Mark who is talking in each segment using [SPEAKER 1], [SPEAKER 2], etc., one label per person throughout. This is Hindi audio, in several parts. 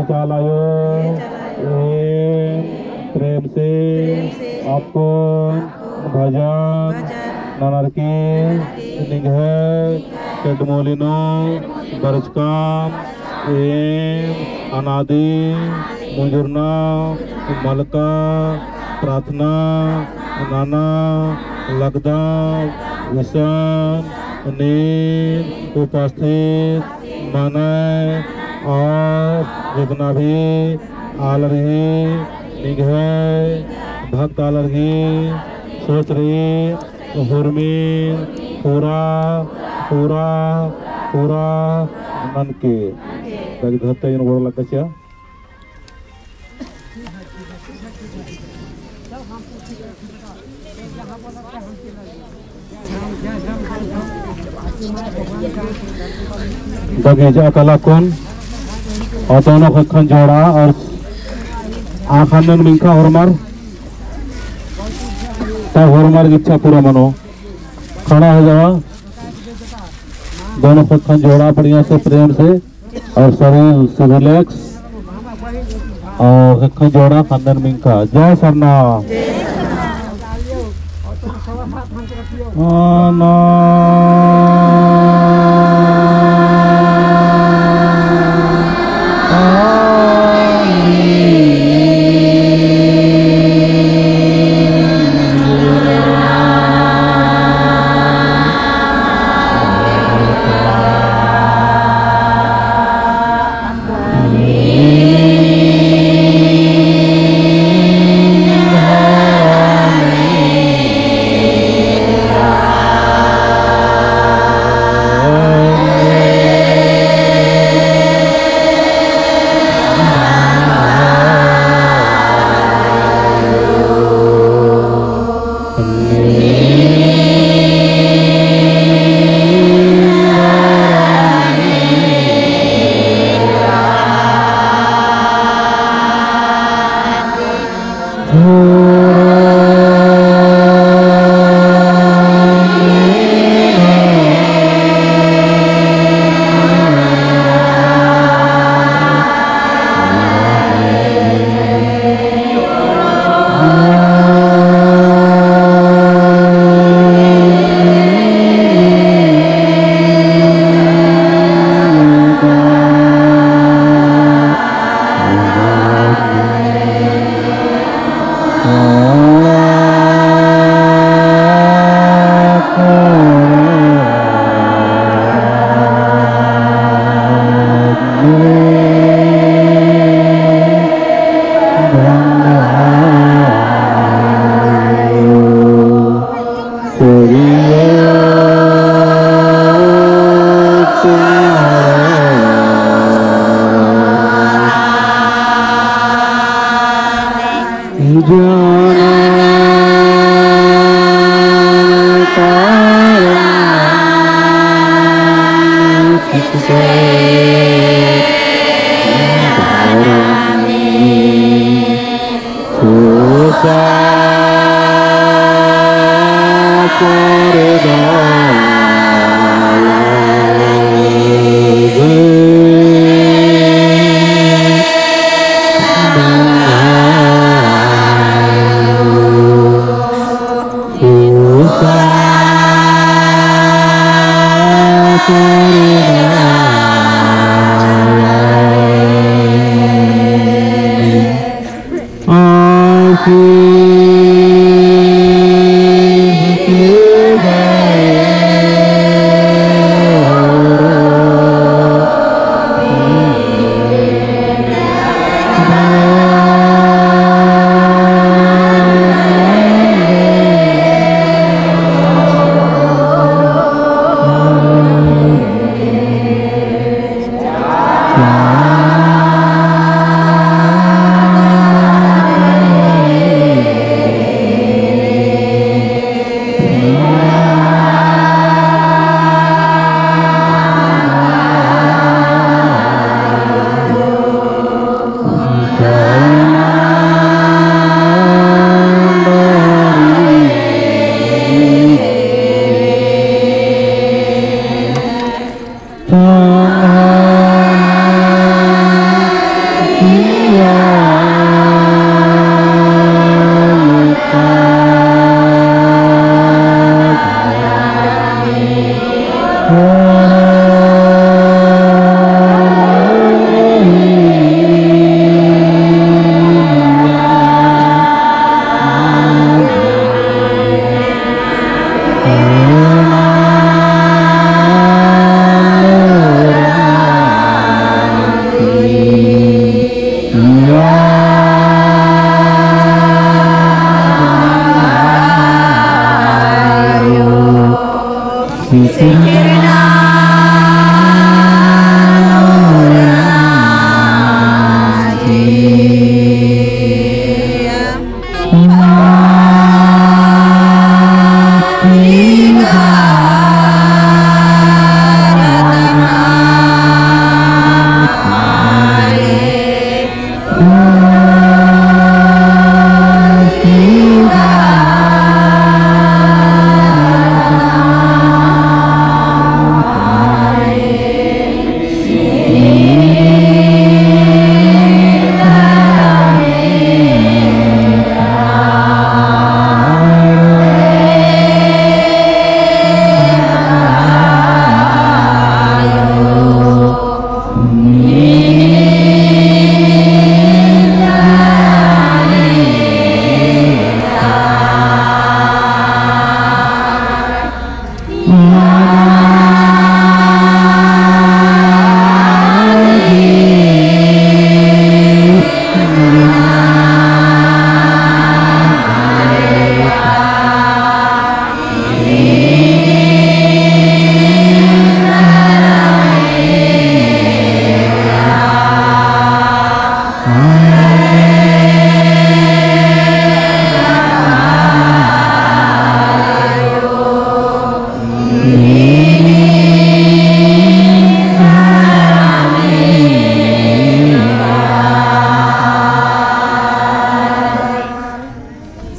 [SPEAKER 1] चालायो प्रेम से आपको भजन ननरकी निगह चडमोलिनो बरजकाम अनादि मुजुरना मलका प्रार्थना नाना लगदा विषण नींद उपस्थित मन और जितना भी आलरही निगह भक्त आलरही सोच रही हुर्मी पूरा पूरा पूरा मन के धरते इन गोड़ लगता बगीचा कलाकुन और दोनों खन जोड़ा और आखानन मिंका होरमर तब होरमर की इच्छा पूरा मनो खड़ा हो जाओ दोनों खन जोड़ा बढ़िया से प्रेम से और शरीर से रिलैक्स और खन जोड़ा खानन मिंका जय Sarna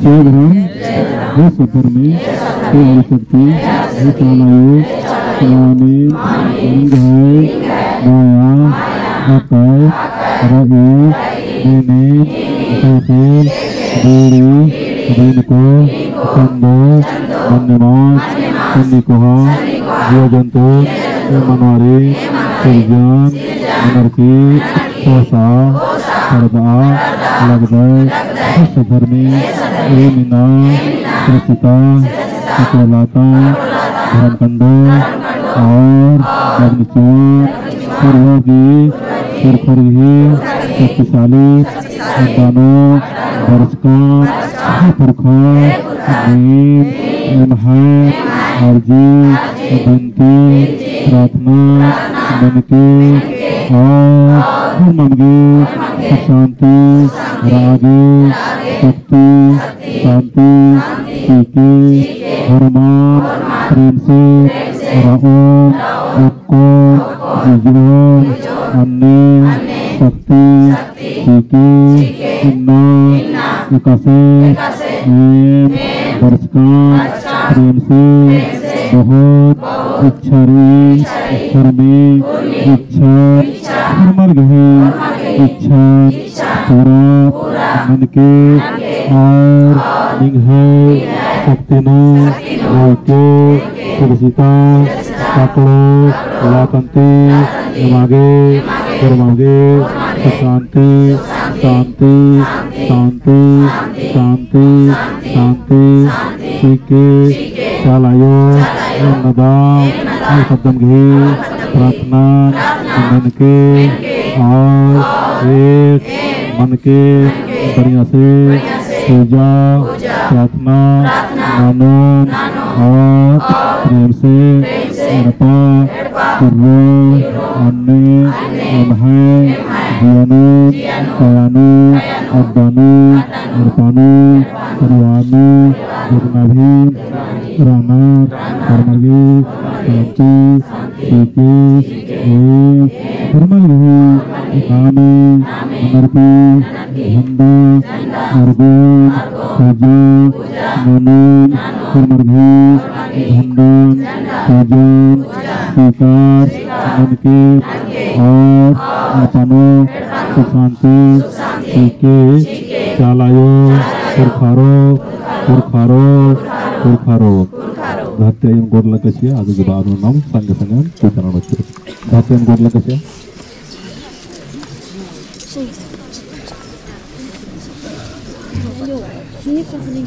[SPEAKER 1] Jayagran, Jai Supermi, Jai Adishakti, Jai Chalayu, Chalani, Inghai, Maya, Akai, Rai, Dini, Saifil, Duri, Diniko, Chando, Manyamat, Chandikoha, Jiwajantu, Manwari, Sirjan, Anarki, Sosa, Sarda, Lagdai, Safarmi, Mina, Krisita, Sakolata, Dharamkanda, और बगनीचोर, सुरयोगी, सुरखुरही, शक्तिशाली, दानो, बरसकार, पुरखा, नीम, इमहाय, आरजी, बंती, प्रार्थना, मनके, और मनगे, शांति, रागे, शक्ति, शांति, सीखे, हरमान, प्रेम से, राम, एको, जीवन, अन्य, शक्ति, सीखे, इन्ना, विकासे, नेम, बरसकार, प्रेम से, बहुत, इच्छारी, धर्मी, इच्छा, मर गए, इच्छा, पूरा, मन के, और निघाय, शक्तिनो, रोके, सुरसिता, काकड़ो, लाकंते, नमागे, धर्मागे, शांति, शांति, शांति, शांति, शांति, सीखे, चालायो, नदाम, सब्दम घी, प्रार्थना, मन के, और एक मन के बढ़िया से पूजा, प्रार्थना, नमन, और प्रेम से एड़पा, कुर्रो, अन्य, अमहाय, दियानु, कयानु, अब्बानु, अर्पानु, परिवानु, जगनाभी, रानार, कर्मगी, शांति, सीखे, कर्मगी, कामी, अनर्पी, धंधा, अर्गोन, पूजा, मनन, कर्मगी, धंधन, पूजन, स्वीकार, मन के, और अर्पणो, सुशांति, सीखे, चालायो, पुरखारो, पुरखारो, पुरखारो, Bhaktian Gorla Kasia, ada juga baru nam, sangat-sangat kita nak cerita. Bhaktian Gorla Kasia. Ini pas ni